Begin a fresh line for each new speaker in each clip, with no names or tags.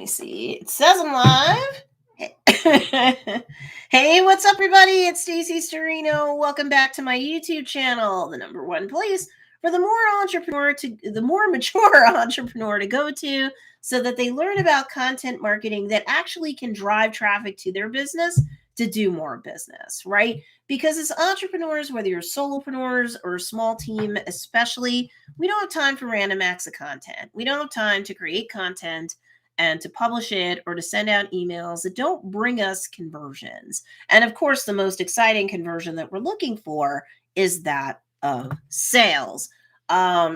me see. It says I'm live. Hey, what's up, everybody? It's Stacey Storino. Welcome back to my YouTube channel, the number one place for the more mature entrepreneur to go to, so that they learn about content marketing that actually can drive traffic to their business to do more business, right? Because as entrepreneurs, whether you're solopreneurs or a small team, especially, we don't have time for random acts of content. We don't have time to create content and to publish it or to send out emails that don't bring us conversions. And of course, the most exciting conversion that we're looking for is that of sales.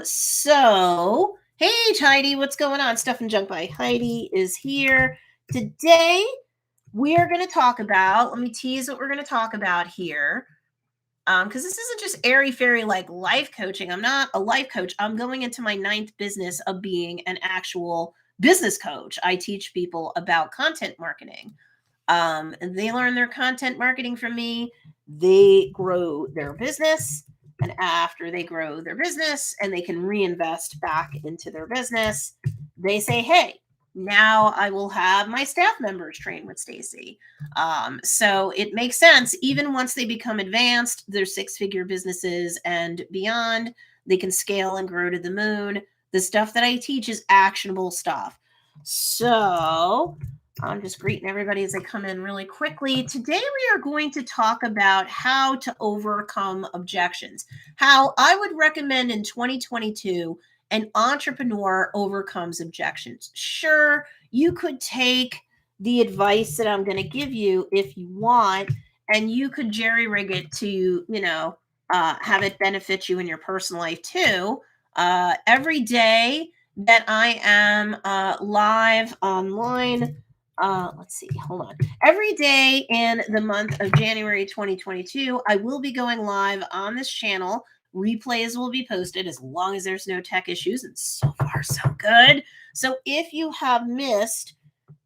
So, hey, Heidi, what's going on? Stuff and Junk by Heidi is here. Today, we are going to talk about, let me tease what we're going to talk about here. Because this isn't just airy-fairy like life coaching. I'm not a life coach. I'm going into my 9th business of being an actual business coach. I teach people about content marketing. And they learn their content marketing from me. They grow their business. And after they grow their business and they can reinvest back into their business, they say, hey, now I will have my staff members train with Stacey. So it makes sense. Even once they become advanced, they're 6-figure businesses and beyond, they can scale and grow to the moon. The stuff that I teach is actionable stuff. So I'm just greeting everybody as I come in really quickly. Today, we are going to talk about how to overcome objections, how I would recommend in 2022 an entrepreneur overcomes objections. Sure, you could take the advice that I'm going to give you if you want, and you could jerry rig it to, have it benefit you in your personal life too. Every day that I am live online, let's see, hold on. Every day in the month of January 2022, I will be going live on this channel. Replays will be posted as long as there's no tech issues, and so far so good. So if you have missed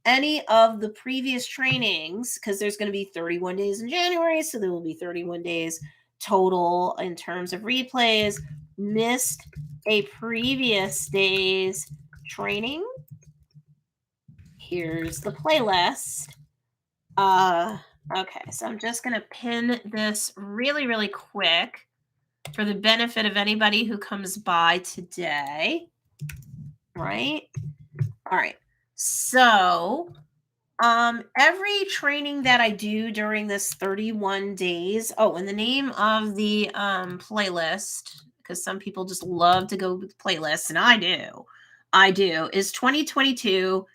any of the previous trainings, because there's going to be 31 days in January, so there will be 31 days total in terms of replays, missed a previous day's training, here's the playlist. Okay, so I'm just going to pin this really, really quick for the benefit of anybody who comes by today, right? All right. So every training that I do during this 31 days, and the name of the playlist, because some people just love to go with playlists, and I do, is 2022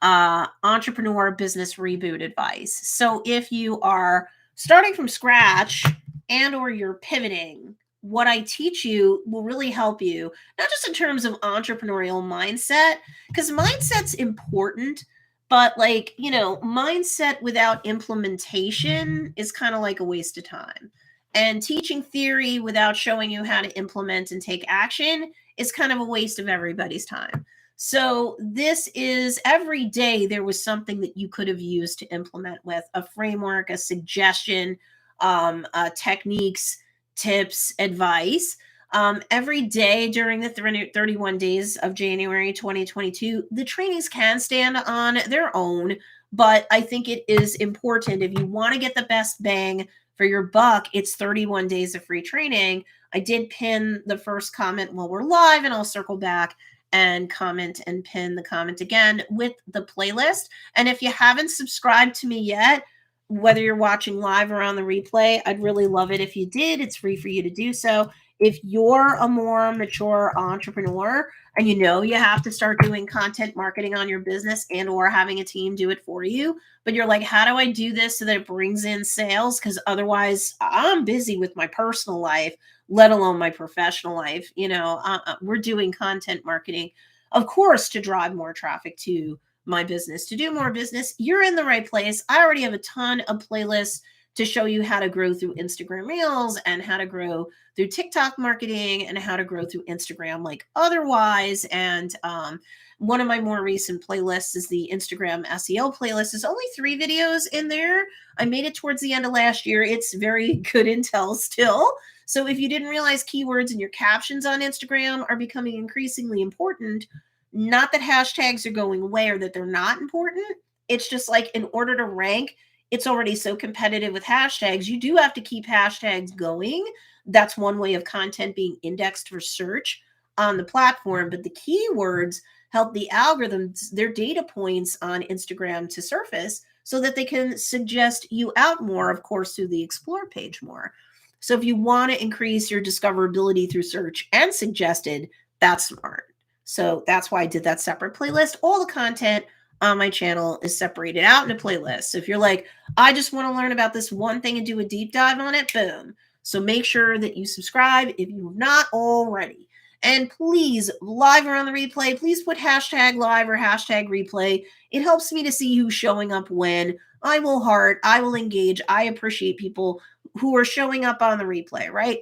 Entrepreneur Business Reboot Advice. So if you are starting from scratch and or you're pivoting, what I teach you will really help you, not just in terms of entrepreneurial mindset, because mindset's important, but mindset without implementation is kind of like a waste of time. And teaching theory without showing you how to implement and take action is kind of a waste of everybody's time. So this is, every day there was something that you could have used to implement with a framework, a suggestion, techniques, tips, advice. Every day during the 31 days of January 2022, the trainings can stand on their own, but I think it is important, if you want to get the best bang for your buck, it's 31 days of free training. I did pin the first comment while we're live, and I'll circle back and comment and pin the comment again with the playlist. And if you haven't subscribed to me yet, whether you're watching live or on the replay, I'd really love it if you did. It's free for you to do so. If you're a more mature entrepreneur and you have to start doing content marketing on your business and or having a team do it for you, but you're like, how do I do this so that it brings in sales? Because otherwise I'm busy with my personal life, let alone my professional life. We're doing content marketing, of course, to drive more traffic to my business, to do more business. You're in the right place. I already have a ton of playlists to show you how to grow through Instagram Reels and how to grow through TikTok marketing and how to grow through Instagram like otherwise. And one of my more recent playlists is the Instagram SEO playlist. There's only 3 videos in there. I made it towards the end of last year. It's very good intel still. So if you didn't realize, keywords in your captions on Instagram are becoming increasingly important, Not that hashtags are going away or that they're not important. It's just like in order to rank, it's already so competitive with hashtags. You do have to keep hashtags going. That's one way of content being indexed for search on the platform. But the keywords help the algorithms, their data points on Instagram to surface so that they can suggest you out more, of course, through the explore page more. So if you want to increase your discoverability through search and suggested, that's smart. So that's why I did that separate playlist. All the content on my channel is separated out in a playlist. So if you're like, I just want to learn about this one thing and do a deep dive on it, boom. So make sure that you subscribe if you've not already. And please, live or on the replay, please put hashtag live or hashtag replay. It helps me to see who's showing up when. I will heart, I will engage. I appreciate people who are showing up on the replay, right?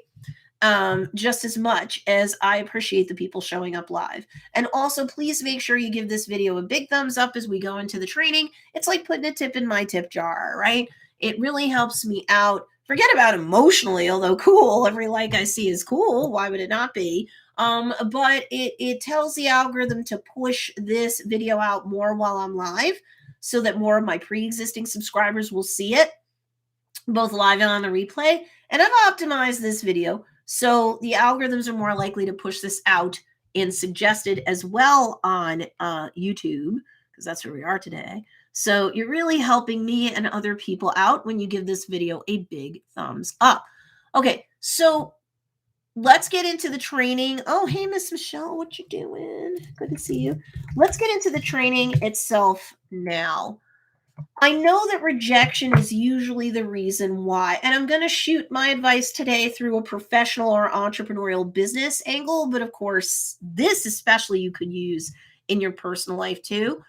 Just as much as I appreciate the people showing up live. And also, please make sure you give this video a big thumbs up as we go into the training. It's like putting a tip in my tip jar, right? It really helps me out. Forget about emotionally, although cool. Every like I see is cool. Why would it not be? But it tells the algorithm to push this video out more while I'm live so that more of my pre-existing subscribers will see it, both live and on the replay. And I've optimized this video so the algorithms are more likely to push this out and suggested as well on YouTube, because that's where we are today. So you're really helping me and other people out when you give this video a big thumbs up. Okay, so let's get into the training. Oh, hey, Miss Michelle, what you doing? Good to see you. Let's get into the training itself now. I know that rejection is usually the reason why, and I'm going to shoot my advice today through a professional or entrepreneurial business angle, but of course, this especially you could use in your personal life too.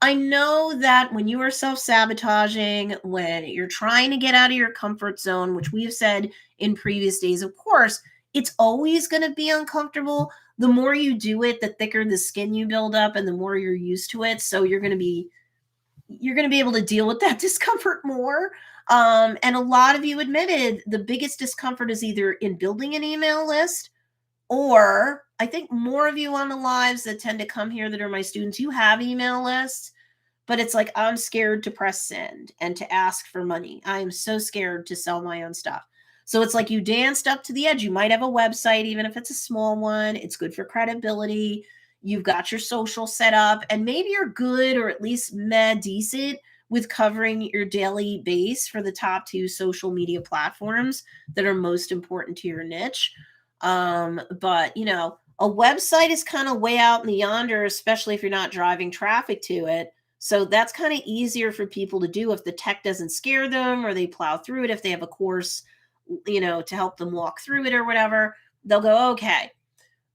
I know that when you are self-sabotaging, when you're trying to get out of your comfort zone, which we have said in previous days, of course, it's always going to be uncomfortable. The more you do it, the thicker the skin you build up and the more you're used to it. So you're going to be able to deal with that discomfort more. And a lot of you admitted the biggest discomfort is either in building an email list, or I think more of you on the lives that tend to come here that are my students, you have email lists, but it's like, I'm scared to press send and to ask for money. I am so scared to sell my own stuff. So it's like you danced up to the edge. You might have a website, even if it's a small one. It's good for credibility. You've got your social set up, and maybe you're good or at least decent with covering your daily base for the top 2 social media platforms that are most important to your niche. But you know, a website is kind of way out in the yonder, especially if you're not driving traffic to it. So that's kind of easier for people to do if the tech doesn't scare them or they plow through it. If they have a course, you know, to help them walk through it or whatever, they'll go, okay.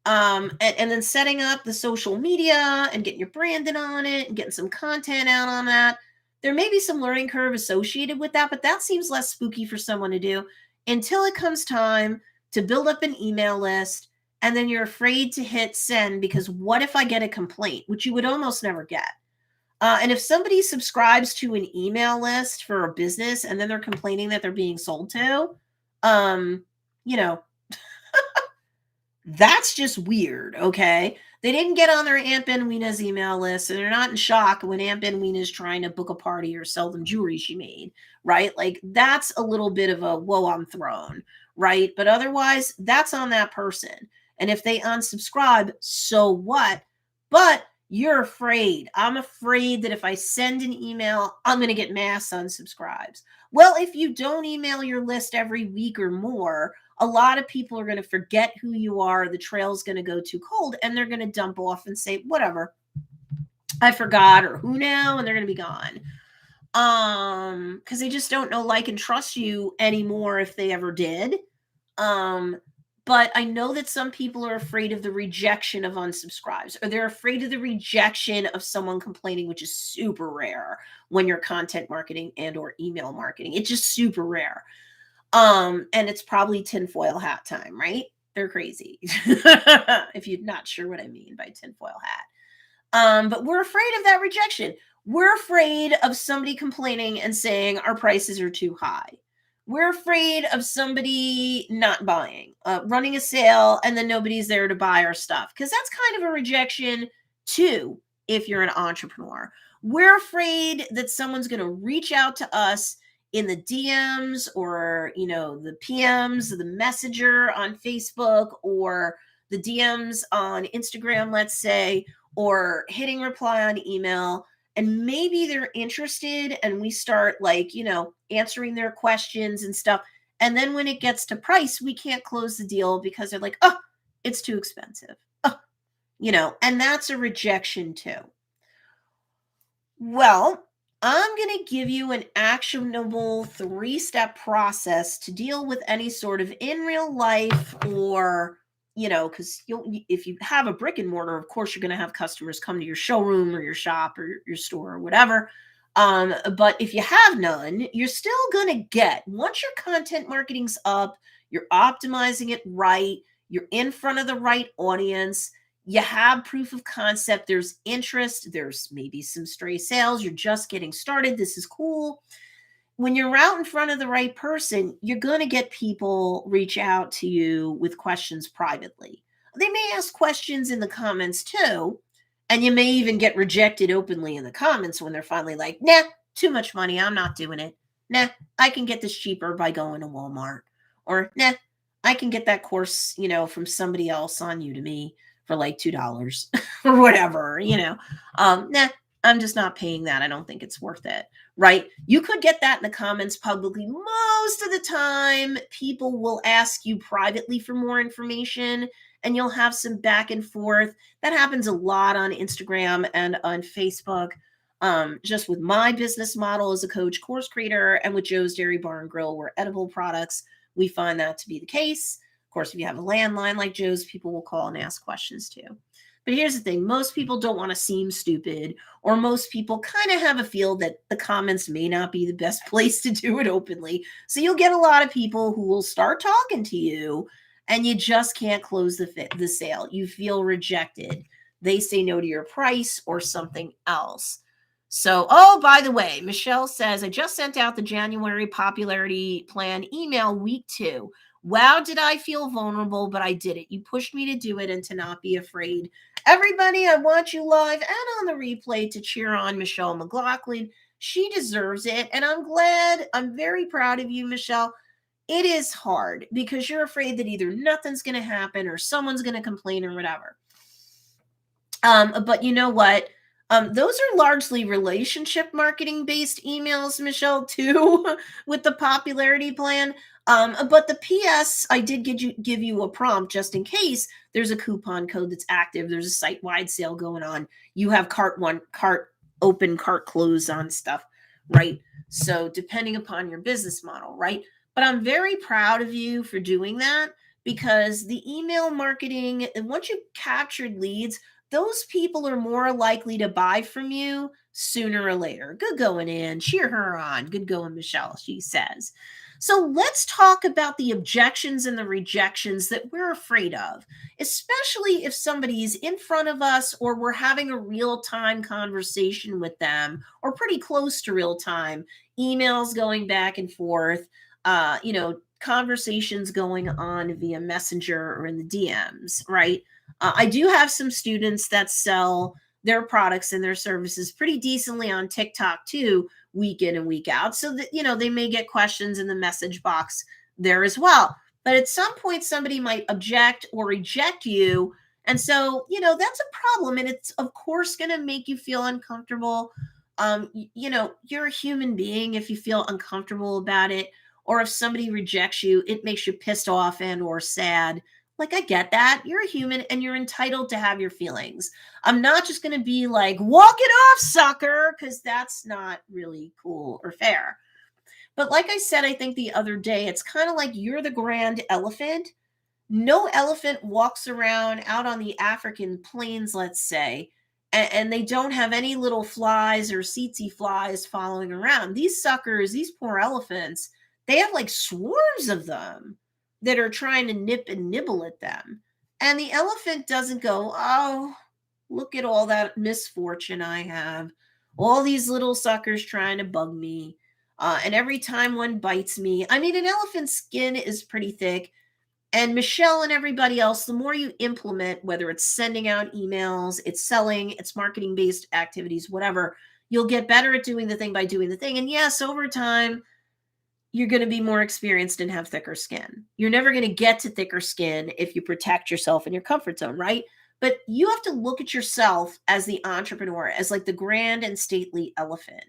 And then setting up the social media and getting your branding on it and getting some content out on that. There may be some learning curve associated with that, but that seems less spooky for someone to do until it comes time to build up an email list. And then you're afraid to hit send because what if I get a complaint, which you would almost never get? And if somebody subscribes to an email list for a business and then they're complaining that they're being sold to, you know, that's just weird, okay? They didn't get on their Aunt Benweena's email list, and they're not in shock when Aunt Benweena is trying to book a party or sell them jewelry she made, right? Like, that's a little bit of a, whoa, I'm thrown, right? But otherwise, that's on that person. And if they unsubscribe, so what? But you're afraid. I'm afraid that if I send an email, I'm going to get mass unsubscribes. Well, if you don't email your list every week or more, a lot of people are going to forget who you are. The trail's going to go too cold and they're going to dump off and say, whatever, I forgot, or who now? And they're going to be gone. Because they just don't know, like, and trust you anymore if they ever did. But I know that some people are afraid of the rejection of unsubscribes, or they're afraid of the rejection of someone complaining, which is super rare when you're content marketing and or email marketing. It's just super rare. And it's probably tinfoil hat time, right? They're crazy. If you're not sure what I mean by tinfoil hat. But we're afraid of that rejection. We're afraid of somebody complaining and saying our prices are too high. We're afraid of somebody not buying, running a sale, and then nobody's there to buy our stuff. Because that's kind of a rejection Two, if you're an entrepreneur, we're afraid that someone's going to reach out to us in the DMs or, the PMs, the messenger on Facebook or the DMs on Instagram, let's say, or hitting reply on email. And maybe they're interested and we start answering their questions and stuff. And then when it gets to price, we can't close the deal because they're like, oh, it's too expensive. And that's a rejection too. Well, I'm going to give you an actionable 3-step process to deal with any sort of in real life or, because if you have a brick and mortar, of course, you're going to have customers come to your showroom or your shop or your store or whatever. But if you have none, you're still going to get, once your content marketing's up, you're optimizing it right, you're in front of the right audience, you have proof of concept, there's interest, there's maybe some stray sales, you're just getting started, this is cool. When you're out in front of the right person, you're going to get people reach out to you with questions privately. They may ask questions in the comments too, and you may even get rejected openly in the comments when they're finally like, nah, too much money, I'm not doing it. Nah, I can get this cheaper by going to Walmart. Or nah, I can get that course, from somebody else on Udemy for like $2 or whatever, nah, I'm just not paying that. I don't think it's worth it, right? You could get that in the comments publicly. Most of the time, people will ask you privately for more information and you'll have some back and forth. That happens a lot on Instagram and on Facebook. Just with my business model as a coach course creator and with Joe's Dairy Bar and Grill, we're edible products. We find that to be the case. Of course, if you have a landline like Joe's, people will call and ask questions too. But here's the thing. Most people don't want to seem stupid, or most people kind of have a feel that the comments may not be the best place to do it openly. So you'll get a lot of people who will start talking to you and you just can't close the sale. You feel rejected. They say no to your price or something else. So, oh, by the way, Michelle says, I just sent out the January popularity plan email week 2. Wow, did I feel vulnerable, but I did it. You pushed me to do it and to not be afraid. Everybody, I want you live and on the replay to cheer on Michelle McLaughlin. She deserves it. And I'm very proud of you, Michelle. It is hard because you're afraid that either nothing's going to happen or someone's going to complain or whatever. But you know what? Those are largely relationship marketing based emails, Michelle, too, with the popularity plan. But the PS, I did give you a prompt just in case there's a coupon code that's active. There's a site-wide sale going on. You have cart open, cart close on stuff, right? So depending upon your business model, right? But I'm very proud of you for doing that because the email marketing, and once you captured leads, those people are more likely to buy from you sooner or later. Good going, Ann. Cheer her on. Good going, Michelle, she says. So let's talk about the objections and the rejections that we're afraid of, especially if somebody's in front of us or we're having a real-time conversation with them or pretty close to real time, emails going back and forth, conversations going on via Messenger or in the DMs, right? I do have some students that sell their products and their services pretty decently on TikTok too, week in and week out. So that, they may get questions in the message box there as well. But at some point, somebody might object or reject you. And so, that's a problem. And it's, of course, going to make you feel uncomfortable. You're a human being. If you feel uncomfortable about it, or if somebody rejects you, it makes you pissed off and or sad. Like, I get that. You're a human and you're entitled to have your feelings. I'm not just going to be like, walk it off, sucker, because that's not really cool or fair. But like I said, I think the other day, it's kind of like you're the grand elephant. No elephant walks around out on the African plains, let's say, and they don't have any little flies or tsetse flies following around. These suckers, these poor elephants, they have like swarms of them that are trying to nip and nibble at them. And the elephant doesn't go, oh, look at all that misfortune I have. All these little suckers trying to bug me. And every time one bites me, I mean, an elephant's skin is pretty thick. And Michelle and everybody else, the more you implement, whether it's sending out emails, it's selling, it's marketing based activities, whatever, you'll get better at doing the thing by doing the thing. And yes, over time, you're going to be more experienced and have thicker skin. You're never going to get to thicker skin if you protect yourself in your comfort zone, right? But you have to look at yourself as the entrepreneur, as like the grand and stately elephant.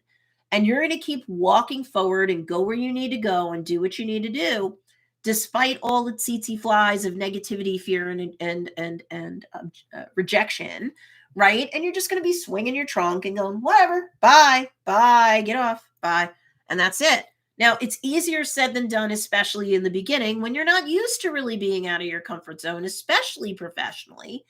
And you're going to keep walking forward and go where you need to go and do what you need to do, despite all the tsetse flies of negativity, fear, and rejection, right? And you're just going to be swinging your trunk and going, whatever, bye, bye, get off, bye. And that's it. Now, it's easier said than done, especially in the beginning when you're not used to really being out of your comfort zone, especially professionally,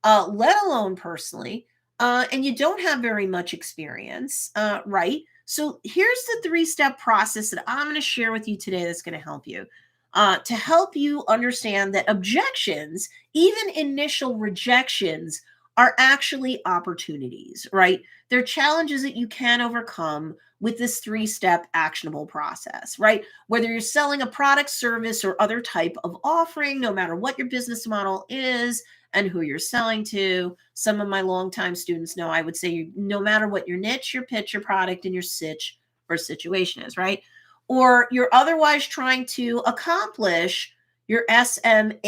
let alone personally, and you don't have very much experience, right? So here's the three-step process that I'm going to share with you today that's going to help you understand that objections, even initial rejections, are actually opportunities, right? They're challenges that you can overcome with this three-step actionable process, right? Whether you're selling a product, service, or other type of offering, no matter what your business model is and who you're selling to. Some of my longtime students know I would say no matter what your niche, your pitch, your product, and your sitch or situation is, right? Or you're otherwise trying to accomplish your SMAART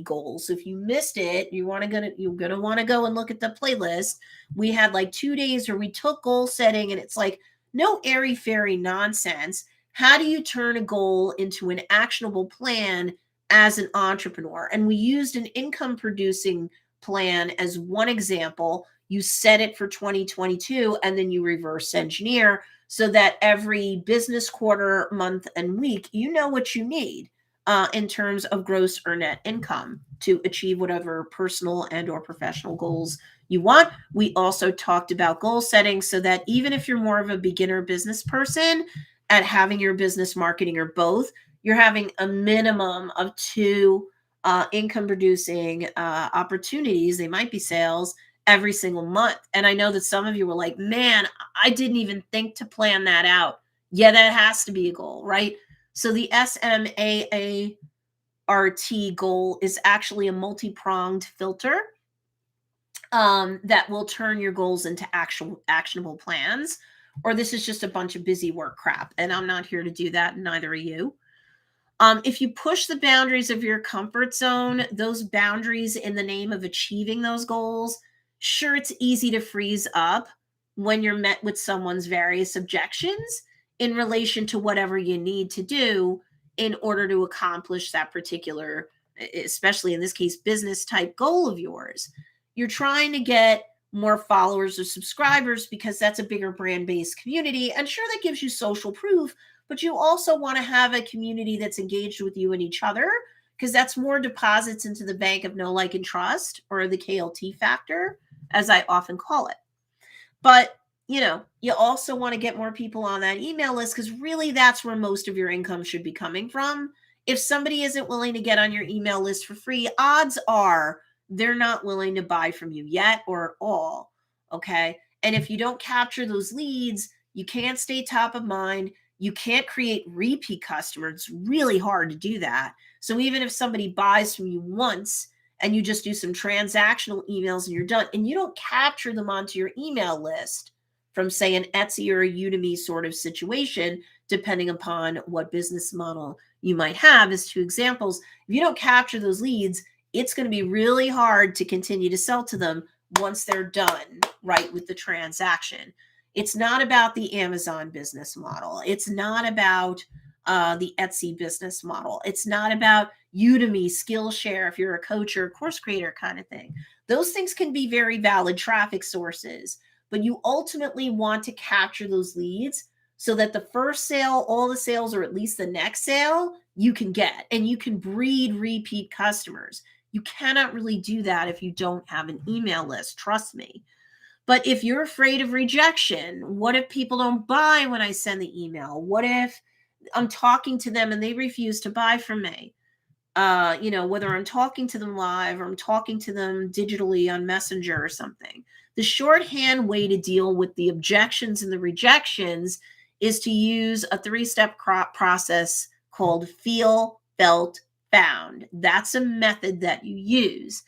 goals. If you missed it, you're gonna want to go and look at the playlist. We had like 2 days where we took goal setting, and it's like no airy fairy nonsense. How do you turn a goal into an actionable plan as an entrepreneur? And we used an income producing plan as one example. You set it for 2022, and then you reverse engineer so that every business quarter, month, and week, you know what you need in terms of gross or net income to achieve whatever personal and or professional goals you want. We also talked about goal setting so that even if you're more of a beginner business person at having your business marketing or both, you're having a minimum of 2 income producing opportunities. They might be sales every single month. And I know that some of you were like, man, I didn't even think to plan that out. Yeah, that has to be a goal, right? So the SMAART goal is actually a multi-pronged filter that will turn your goals into actual actionable plans. Or this is just a bunch of busy work crap. And I'm not here to do that, and neither are you. If you push the boundaries of your comfort zone, those boundaries in the name of achieving those goals, sure, it's easy to freeze up when you're met with someone's various objections in relation to whatever you need to do in order to accomplish that particular, especially in this case, business type goal of yours. You're trying to get more followers or subscribers because that's a bigger brand based community. And sure, that gives you social proof, but you also want to have a community that's engaged with you and each other, because that's more deposits into the bank of know, like, and trust, or the KLT factor, as I often call it. But, you also want to get more people on that email list, because really that's where most of your income should be coming from. If somebody isn't willing to get on your email list for free, odds are they're not willing to buy from you yet or at all. Okay. And if you don't capture those leads, you can't stay top of mind. You can't create repeat customers. It's really hard to do that. So even if somebody buys from you once and you just do some transactional emails and you're done, and you don't capture them onto your email list from, say, an Etsy or a Udemy sort of situation, depending upon what business model you might have, as 2 examples, if you don't capture those leads, it's going to be really hard to continue to sell to them once they're done, right, with the transaction. It's not about the Amazon business model. It's not about the Etsy business model. It's not about Udemy, Skillshare, if you're a coach or a course creator kind of thing. Those things can be very valid traffic sources, but you ultimately want to capture those leads so that the first sale, all the sales, or at least the next sale, you can get, and you can breed repeat customers. You cannot really do that if you don't have an email list, trust me. But if you're afraid of rejection, what if people don't buy when I send the email? What if I'm talking to them and they refuse to buy from me? Whether I'm talking to them live or I'm talking to them digitally on Messenger or something. The shorthand way to deal with the objections and the rejections is to use a 3-step process called feel, felt, found. That's a method that you use.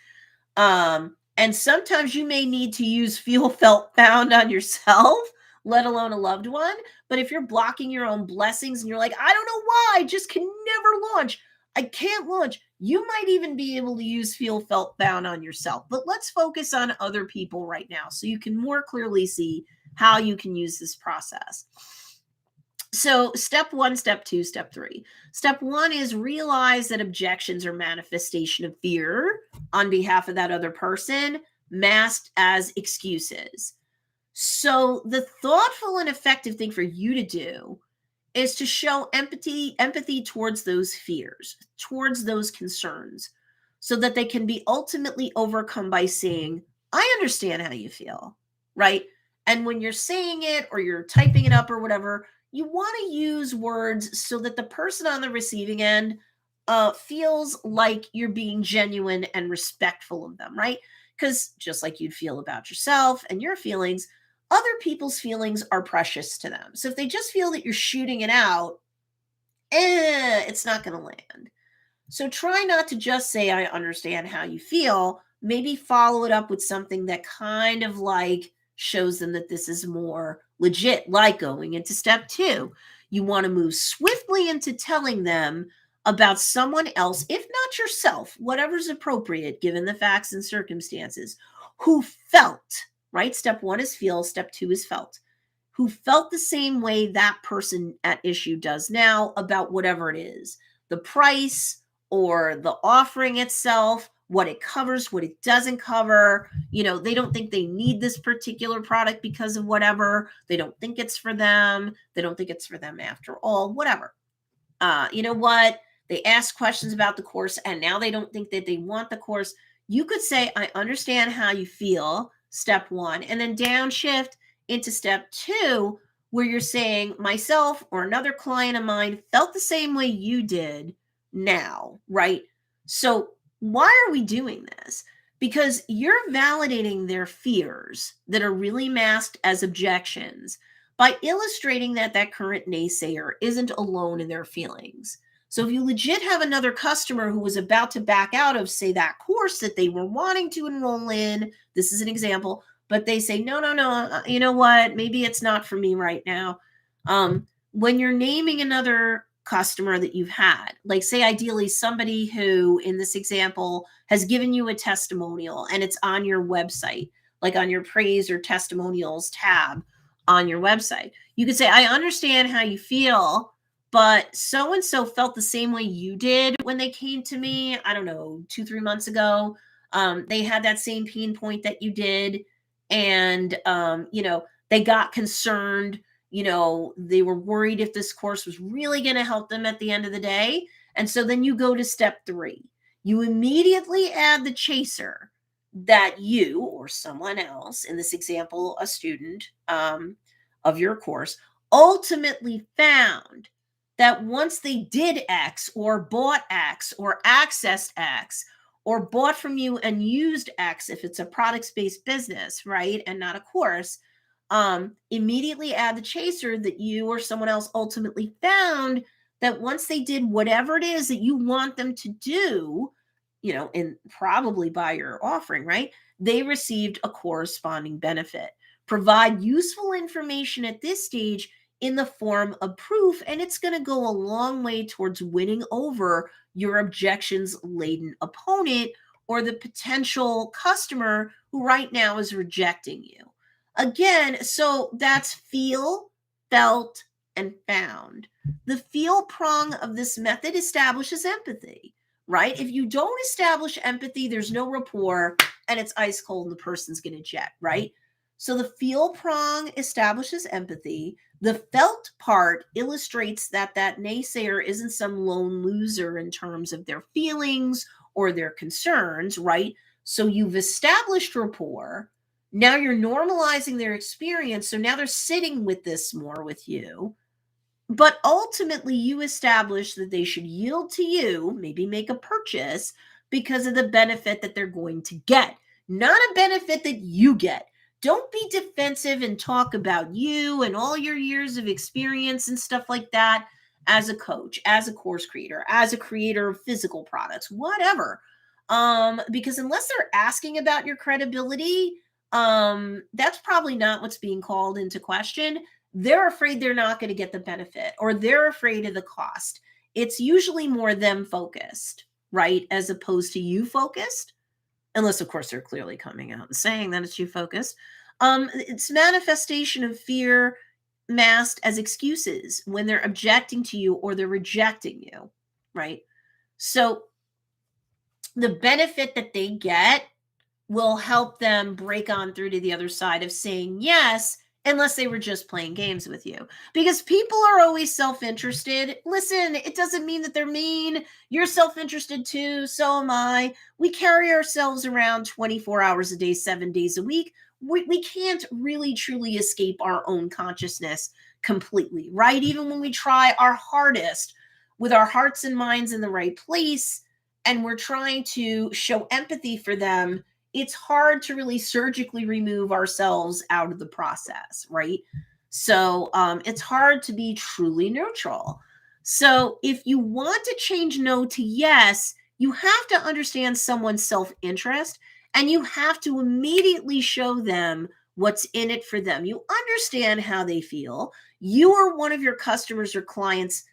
And sometimes you may need to use feel, felt, found on yourself, let alone a loved one. But if you're blocking your own blessings and you're like, I don't know why, I just can never launch, I can't launch, you might even be able to use feel, felt, found on yourself. But let's focus on other people right now so you can more clearly see how you can use this process. So step 1, step 2, step 3. Step 1 is realize that objections are manifestation of fear on behalf of that other person, masked as excuses. So the thoughtful and effective thing for you to do is to show empathy towards those fears, towards those concerns, so that they can be ultimately overcome by saying, I understand how you feel, right? And when you're saying it or you're typing it up or whatever, you want to use words so that the person on the receiving end feels like you're being genuine and respectful of them, right? Because just like you'd feel about yourself and your feelings, other people's feelings are precious to them. So if they just feel that you're shooting it out, it's not going to land. So try not to just say, I understand how you feel. Maybe follow it up with something that kind of like shows them that this is more legit, like going into step 2. You want to move swiftly into telling them about someone else, if not yourself, whatever's appropriate given the facts and circumstances, who felt, right? Step 1 is feel, step 2 is felt, who felt the same way that person at issue does now about whatever it is, the price or the offering itself, what it covers, what it doesn't cover. They don't think they need this particular product because of whatever. They don't think it's for them. They don't think it's for them after all, whatever. You know what? They ask questions about the course and now they don't think that they want the course. You could say, I understand how you feel, step 1, and then downshift into step 2, where you're saying, myself or another client of mine felt the same way you did now, right? So why are we doing this? Because you're validating their fears that are really masked as objections by illustrating that that current naysayer isn't alone in their feelings. So if you legit have another customer who was about to back out of, say, that course that they were wanting to enroll in, this is an example, but they say, no, you know what? Maybe it's not for me right now. When you're naming another customer that you've had, like say ideally somebody who in this example has given you a testimonial and it's on your website, like on your praise or testimonials tab on your website, you could say, I understand how you feel, but so and so felt the same way you did when they came to me, I don't know, 2-3 months ago. They had that same pain point that you did, and they got concerned. They were worried if this course was really going to help them at the end of the day. And so then you go to step 3. You immediately add the chaser that you or someone else, in this example, a student of your course, ultimately found that once they did X or bought X or accessed X or bought from you and used X, if it's a products-based business, right, and not a course, immediately add the chaser that you or someone else ultimately found that once they did whatever it is that you want them to do, and probably by your offering, right, they received a corresponding benefit. Provide useful information at this stage in the form of proof, and it's going to go a long way towards winning over your objections-laden opponent or the potential customer who right now is rejecting you. Again, so that's feel, felt, and found. The feel prong of this method establishes empathy, right? If you don't establish empathy, there's no rapport and it's ice cold and the person's going to jet, right? So the feel prong establishes empathy. The felt part illustrates that that naysayer isn't some lone loser in terms of their feelings or their concerns, right? So you've established rapport. Now you're normalizing their experience. So now they're sitting with this more with you. But ultimately, you establish that they should yield to you, maybe make a purchase because of the benefit that they're going to get, not a benefit that you get. Don't be defensive and talk about you and all your years of experience and stuff like that as a coach, as a course creator, as a creator of physical products, whatever. Because unless they're asking about your credibility, that's probably not what's being called into question. They're afraid they're not going to get the benefit, or they're afraid of the cost. It's usually more them focused, right? As opposed to you focused, unless of course they're clearly coming out and saying that it's you focused. It's manifestation of fear masked as excuses when they're objecting to you or they're rejecting you, right? So the benefit that they get will help them break on through to the other side of saying yes, unless they were just playing games with you. Because people are always self-interested. Listen, it doesn't mean that they're mean. You're self-interested too. So am I. We carry ourselves around 24 hours a day, 7 days a week. We can't really truly escape our own consciousness completely, right? Even when we try our hardest with our hearts and minds in the right place, and we're trying to show empathy for them, it's hard to really surgically remove ourselves out of the process, right? So it's hard to be truly neutral. So if you want to change no to yes, you have to understand someone's self-interest, and you have to immediately show them what's in it for them. You understand how they feel. You or one of your customers or clients,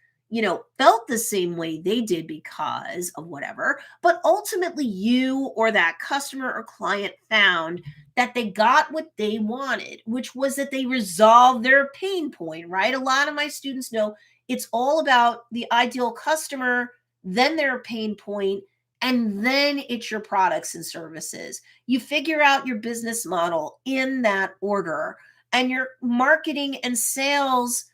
felt the same way they did because of whatever, but ultimately you or that customer or client found that they got what they wanted, which was that they resolved their pain point, right? A lot of my students know it's all about the ideal customer, then their pain point, and then it's your products and services. You figure out your business model in that order, and your marketing and sales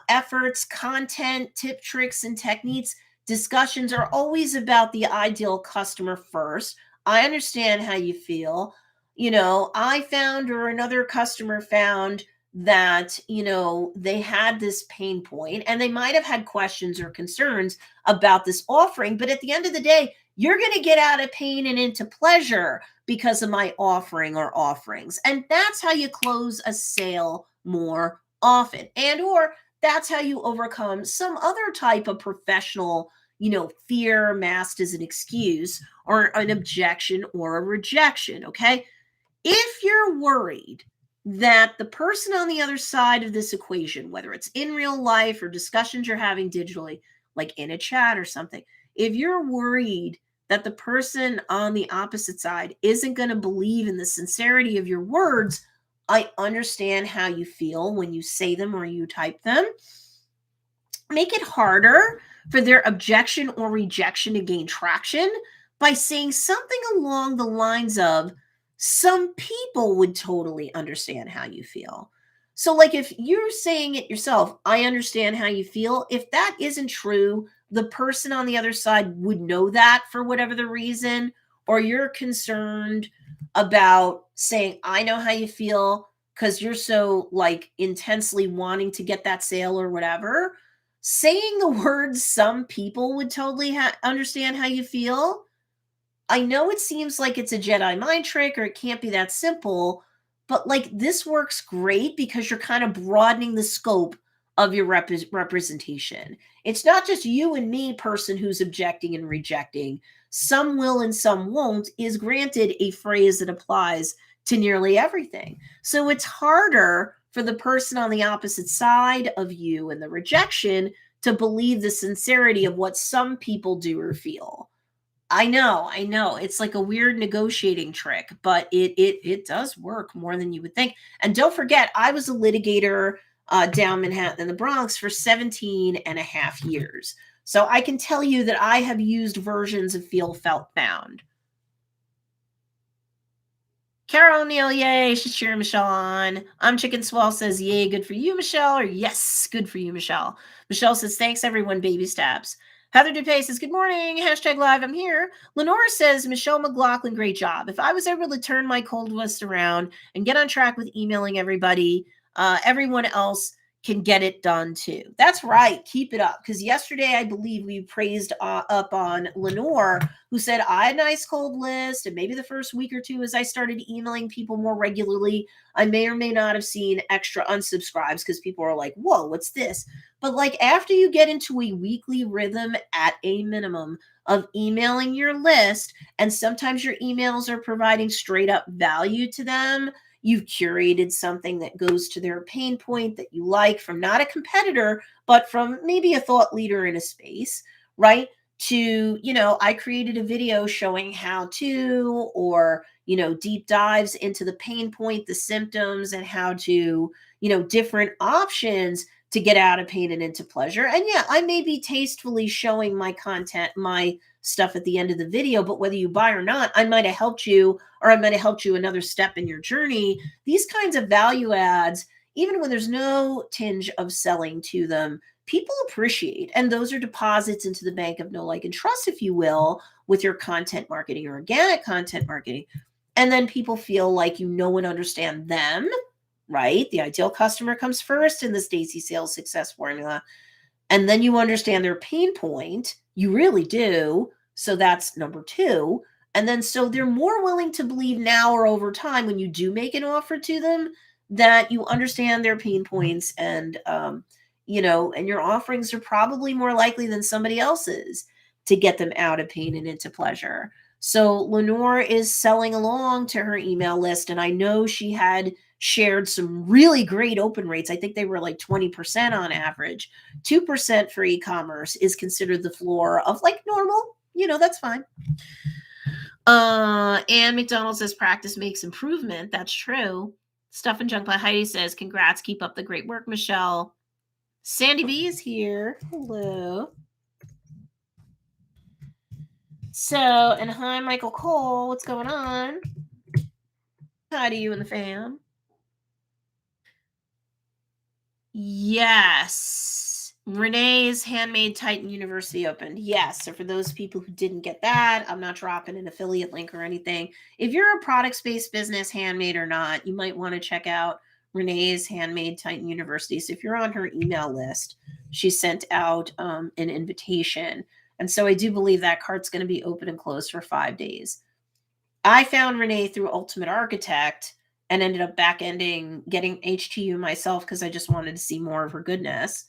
efforts, content, tip, tricks, and techniques, discussions are always about the ideal customer first. I understand how you feel. I found, or another customer found, that, they had this pain point and they might have had questions or concerns about this offering. But at the end of the day, you're going to get out of pain and into pleasure because of my offering or offerings. And that's how you close a sale more often. And or that's how you overcome some other type of professional, fear masked as an excuse or an objection or a rejection. Okay. If you're worried that the person on the other side of this equation, whether it's in real life or discussions you're having digitally, like in a chat or something, if you're worried that the person on the opposite side isn't going to believe in the sincerity of your words, I understand how you feel when you say them or you type them. Make it harder for their objection or rejection to gain traction by saying something along the lines of, some people would totally understand how you feel. So, like, if you're saying it yourself, I understand how you feel. If that isn't true, the person on the other side would know that for whatever the reason, or you're concerned about saying, I know how you feel because you're so like intensely wanting to get that sale or whatever. Saying the words, some people would totally understand how you feel. I know it seems like it's a Jedi mind trick or it can't be that simple, but like this works great because you're kind of broadening the scope of your representation. It's not just you and me person who's objecting and rejecting. Some will and some won't is granted a phrase that applies to nearly everything. So it's harder for the person on the opposite side of you and the rejection to believe the sincerity of what some people do or feel. I know. It's like a weird negotiating trick, but it does work more than you would think. And don't forget, I was a litigator down Manhattan in the Bronx for 17 and a half years. So I can tell you that I have used versions of feel, felt, found. Carol O'Neill, yay. She's cheering Michelle on. I'm Chicken Swell says, yay, good for you, Michelle. Or yes, good for you, Michelle. Michelle says, thanks, everyone, baby stabs. Heather DuPay says, good morning. Hashtag live, I'm here. Lenora says, Michelle McLaughlin, great job. If I was able to turn my cold list around and get on track with emailing everybody, everyone else, can get it done too. That's right. Keep it up. Because yesterday, I believe we praised up on Lenore, who said, I had a nice cold list. And maybe the first week or two, as I started emailing people more regularly, I may or may not have seen extra unsubscribes because people are like, whoa, what's this? But like after you get into a weekly rhythm at a minimum of emailing your list, and sometimes your emails are providing straight up value to them, you've curated something that goes to their pain point that you like from not a competitor, but from maybe a thought leader in a space, right? To, I created a video showing how to, or, deep dives into the pain point, the symptoms, and how to, different options to get out of pain and into pleasure. And yeah, I may be tastefully showing my content, my stuff at the end of the video, but whether you buy or not, I might have helped you, or I might have helped you another step in your journey. These kinds of value adds, even when there's no tinge of selling to them, people appreciate. And those are deposits into the bank of know, like, and trust, if you will, with your content marketing or organic content marketing. And then people feel like you know and understand them, right? The ideal customer comes first in the Stacey sales success formula. And then you understand their pain point. You really do. So that's number two. And then so they're more willing to believe now or over time when you do make an offer to them that you understand their pain points, and and your offerings are probably more likely than somebody else's to get them out of pain and into pleasure. So Lenore is selling along to her email list, and I know she had shared some really great open rates. I think they were like 20% on average. 2% for e-commerce is considered the floor of like normal. That's fine. And McDonald says practice makes improvement. That's true. Stuff and Junk by Heidi says, congrats, keep up the great work, Michelle. Sandy B is here. Hello. So, and hi, Michael Cole. What's going on? Hi to you and the fam. Yes. Renee's Handmade Titan University opened. Yes. So for those people who didn't get that, I'm not dropping an affiliate link or anything. If you're a product-based business, handmade or not, you might want to check out Renee's Handmade Titan University. So if you're on her email list, she sent out an invitation. And so I do believe that cart's going to be open and closed for 5 days. I found Renee through Ultimate Architect and ended up back-ending getting HTU myself because I just wanted to see more of her goodness.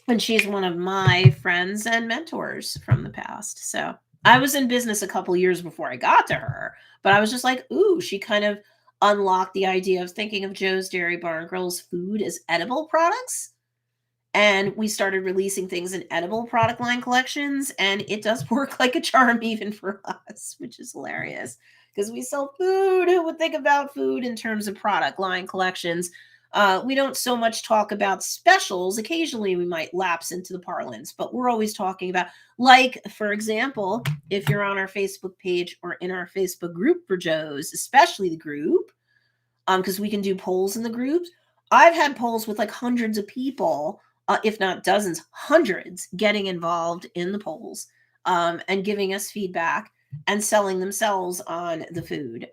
And she's one of my friends and mentors from the past. So I was in business a couple years before I got to her, but I was just like, ooh, she kind of unlocked the idea of thinking of Joe's Dairy Bar and Grill's food as edible products. And we started releasing things in edible product line collections, and it does work like a charm even for us, which is hilarious because we sell food. Who would think about food in terms of product line collections? We don't so much talk about specials. Occasionally we might lapse into the parlance, but we're always talking about, like, for example, if you're on our Facebook page or in our Facebook group for Joe's, especially the group, because we can do polls in the groups. I've had polls with like hundreds of people, if not dozens, hundreds, getting involved in the polls and giving us feedback and selling themselves on the food.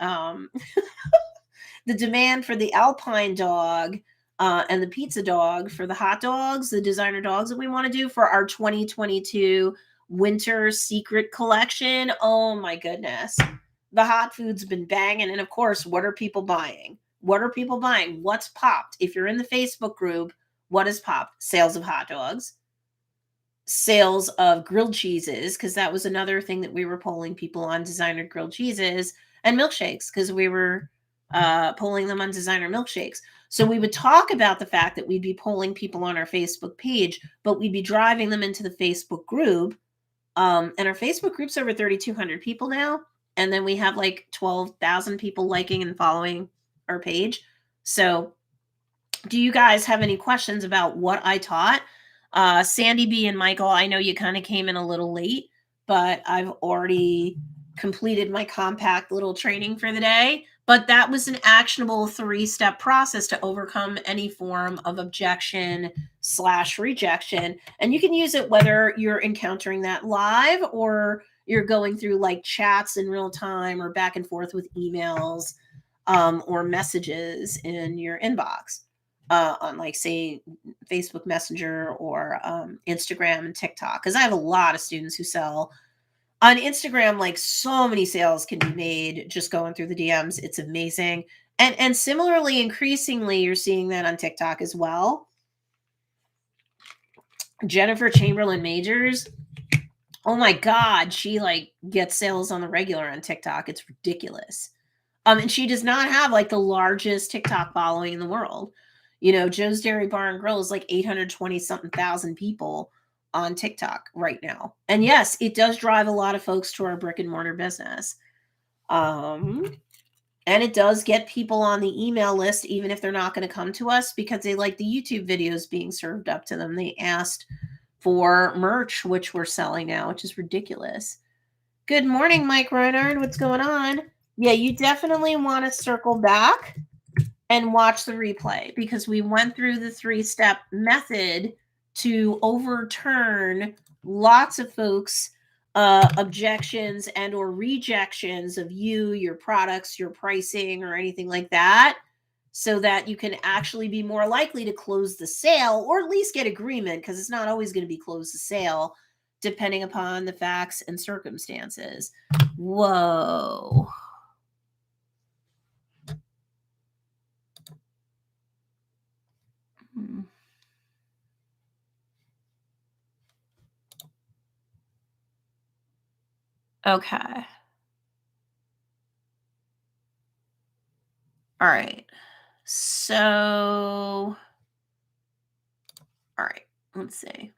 The demand for the Alpine dog and the pizza dog for the hot dogs, the designer dogs that we want to do for our 2022 winter secret collection. Oh my goodness. The hot food's been banging. And of course, what are people buying? What are people buying? What's popped? If you're in the Facebook group, what has popped? Sales of hot dogs, sales of grilled cheeses, because that was another thing that we were polling people on, designer grilled cheeses, and milkshakes, because we were polling them on designer milkshakes. So we would talk about the fact that we'd be polling people on our Facebook page, but we'd be driving them into the Facebook group. And our Facebook group's over 3,200 people now. And then we have like 12,000 people liking and following our page. So do you guys have any questions about what I taught? Sandy B and Michael, I know you kind of came in a little late, but I've already completed my compact little training for the day. But that was an actionable 3-step process to overcome any form of objection/rejection. And you can use it whether you're encountering that live or you're going through like chats in real time or back and forth with emails or messages in your inbox. on like say Facebook Messenger or Instagram and TikTok, because I have a lot of students who sell on Instagram. Like so many sales can be made just going through the DMs. It's amazing. And similarly, increasingly, you're seeing that on TikTok as well. Jennifer Chamberlain Majors, oh my God, she like gets sales on the regular on TikTok. It's ridiculous. And she does not have like the largest TikTok following in the world. You know, Joe's Dairy Bar and Grill is like 820 something thousand people on TikTok right now. And yes, it does drive a lot of folks to our brick and mortar business. And it does get people on the email list, even if they're not going to come to us because they like the YouTube videos being served up to them. They asked for merch, which we're selling now, which is ridiculous. Good morning, Mike Reinhard. What's going on? Yeah, you definitely want to circle back and watch the replay because we went through the 3-step method to overturn lots of folks' objections and or rejections of you, your products, your pricing, or anything like that, so that you can actually be more likely to close the sale or at least get agreement, because it's not always going to be close the sale depending upon the facts and circumstances. Whoa. Okay. All right. So, all right, let's see.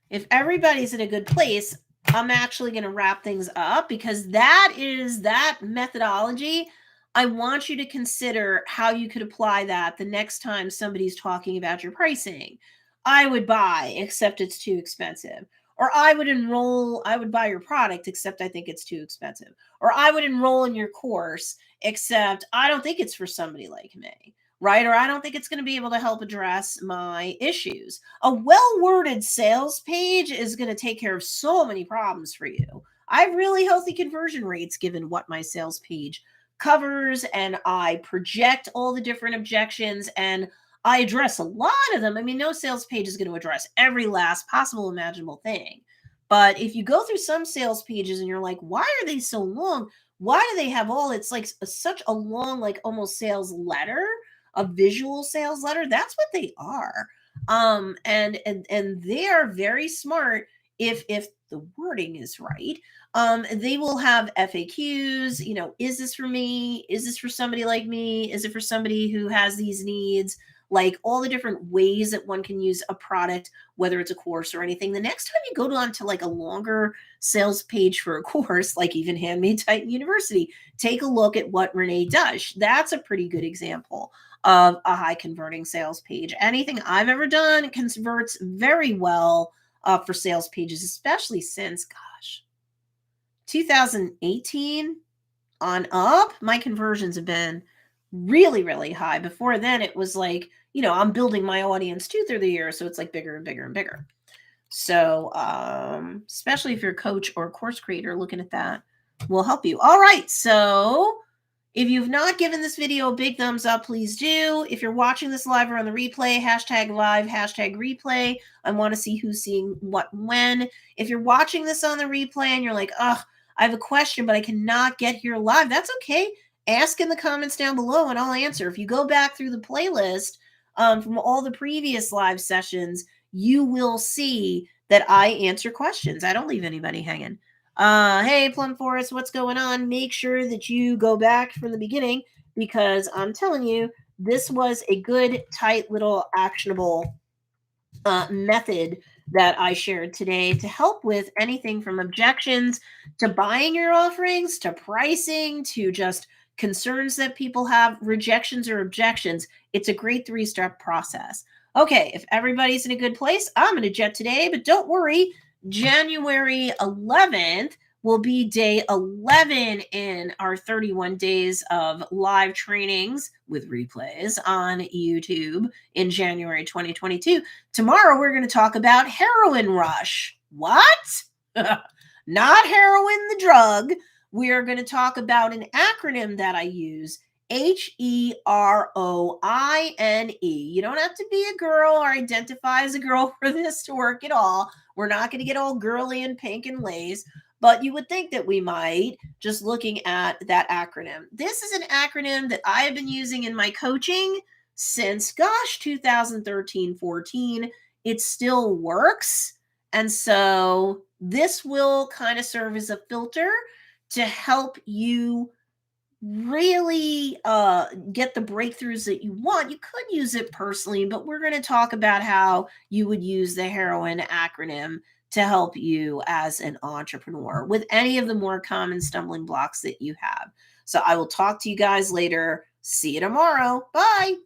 If everybody's in a good place, I'm actually going to wrap things up because that is that methodology. I want you to consider how you could apply that the next time somebody's talking about your pricing. I would buy, except it's too expensive. Or I would buy your product, except I think it's too expensive. Or I would enroll in your course, except I don't think it's for somebody like me, right? Or I don't think it's going to be able to help address my issues. A well-worded sales page is going to take care of so many problems for you. I have really healthy conversion rates given what my sales page covers, and I project all the different objections and I address a lot of them. I mean, no sales page is going to address every last possible imaginable thing. But if you go through some sales pages and you're like, why are they so long? Why do they have all, it's like such a long, like almost sales letter, a visual sales letter? That's what they are. And they are very smart if the wording is right. They will have FAQs, you know, is this for me? Is this for somebody like me? Is it for somebody who has these needs? Like all the different ways that one can use a product, whether it's a course or anything. The next time you go on to like a longer sales page for a course, like even Handmade Titan University, take a look at what Renee does. That's a pretty good example of a high converting sales page. Anything I've ever done converts very well for sales pages, especially since, gosh, 2018 on up, my conversions have been really, really high. Before then, it was like, you know, I'm building my audience too through the year. So it's like bigger and bigger and bigger. So especially if you're a coach or a course creator, looking at that will help you. All right. So if you've not given this video a big thumbs up, please do. If you're watching this live or on the replay, hashtag live, hashtag replay. I want to see who's seeing what when. If you're watching this on the replay and you're like, ugh, I have a question, but I cannot get here live, that's okay. Ask in the comments down below and I'll answer. If you go back through the playlist from all the previous live sessions, you will see that I answer questions. I don't leave anybody hanging. Hey, Plum Forest, what's going on? Make sure that you go back from the beginning because I'm telling you, this was a good, tight, little actionable method that I shared today to help with anything from objections to buying your offerings to pricing to just concerns that people have, rejections or objections. It's a great 3-step process. Okay, if everybody's in a good place, I'm going to jet today, but don't worry. January 11th will be day 11 in our 31 days of live trainings with replays on YouTube in January 2022. Tomorrow, we're going to talk about heroin rush. What? Not heroin, the drug. We are going to talk about an acronym that I use, Heroine. You don't have to be a girl or identify as a girl for this to work at all. We're not going to get all girly and pink and lace, but you would think that we might just looking at that acronym. This is an acronym that I have been using in my coaching since, gosh, 2013-14. It still works. And so this will kind of serve as a filter to help you really get the breakthroughs that you want. You could use it personally, but we're going to talk about how you would use the heroine acronym to help you as an entrepreneur with any of the more common stumbling blocks that you have. So I will talk to you guys later. See you tomorrow. Bye.